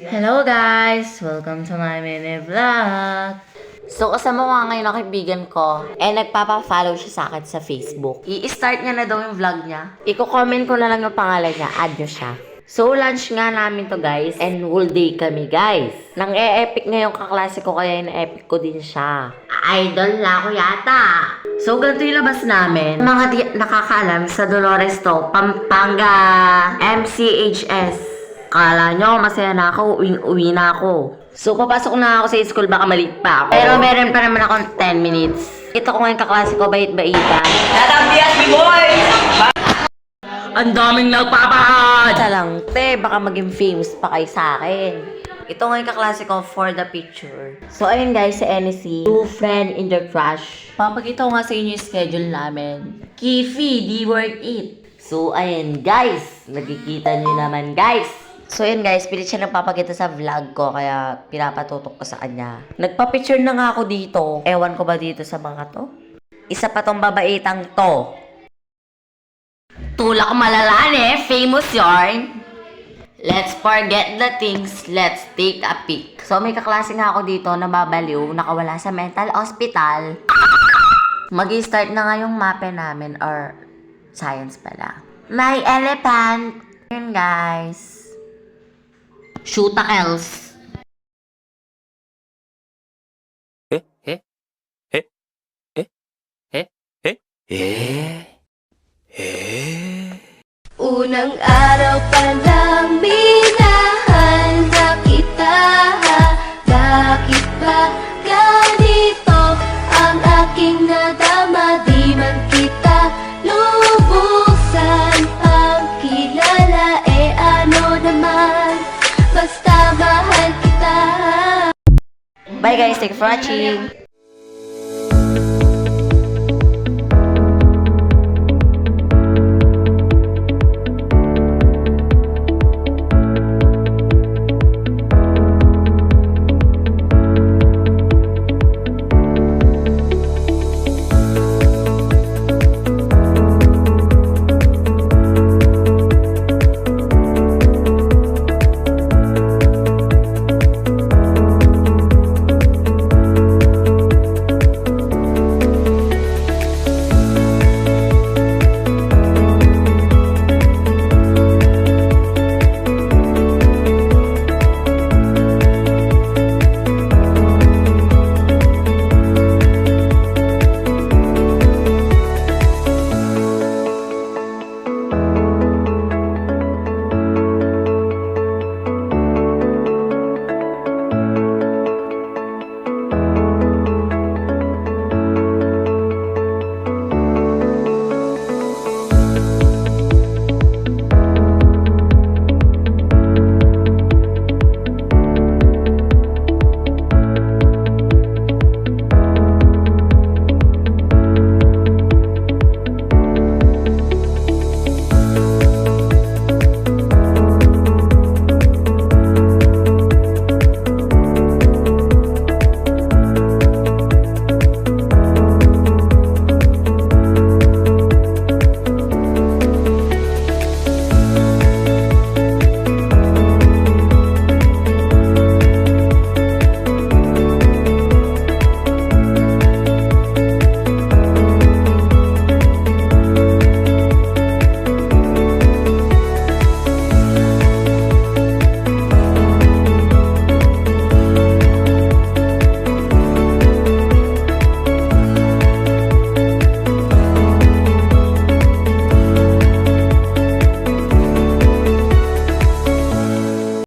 Hello guys! Welcome to my mini vlog! So, kasama ko nga ngayon ang kaibigan ko. Nagpapa-follow siya sa akin sa Facebook. I-start niya na daw yung vlog niya. Iko-comment ko na lang yung pangalan niya. Add nyo siya. So, lunch nga namin to guys. And whole day kami guys. Nang epic ngayong kaklase ko kaya na-epic ko din siya. Idol na ako yata. So, ganito yung labas namin. Mga nakakaalam sa Dolores to, Pampanga, MCHS. Kala nyo, masaya na ako, uwi na ako. So, papasok na ako sa school, baka malit pa ako. Pero meron pa naman akong 10 minutes. Ito ko ngayon kaklase ko, bait-baita. Natambihan mi boy! Ang daming nagpapahad! Isa lang, te, baka maging famous pa kayo sa akin. Ito ngayon kaklase ko for the picture. So, ayun guys, sa NEC, two friend in the crush. Papakita ko nga sa inyo yung schedule namin. Kifi, di worth it. So, ayun guys, nagkikita nyo naman guys. So yun guys, pilit siya nagpapakita sa vlog ko, kaya pinapatutok ko sa kanya. Nagpa-picture na nga ako dito. Ewan ko ba dito sa mga to? Isa pa tong babaitang to. Tulak malalaan famous yarn. Let's forget the things, let's take a peek. So may kaklase nga ako dito na babaliw, nakawala sa mental hospital. Mag-i-start na nga yung mape namin, or science pala. My elephant! Yun guys. Shootakels. Unang araw pa lang minahal na kita. Bakit ba ganito ang aking nadama? Di man kita lubusan ang kilala, ano naman, basta mahal kita. Bye guys, thank you for watching.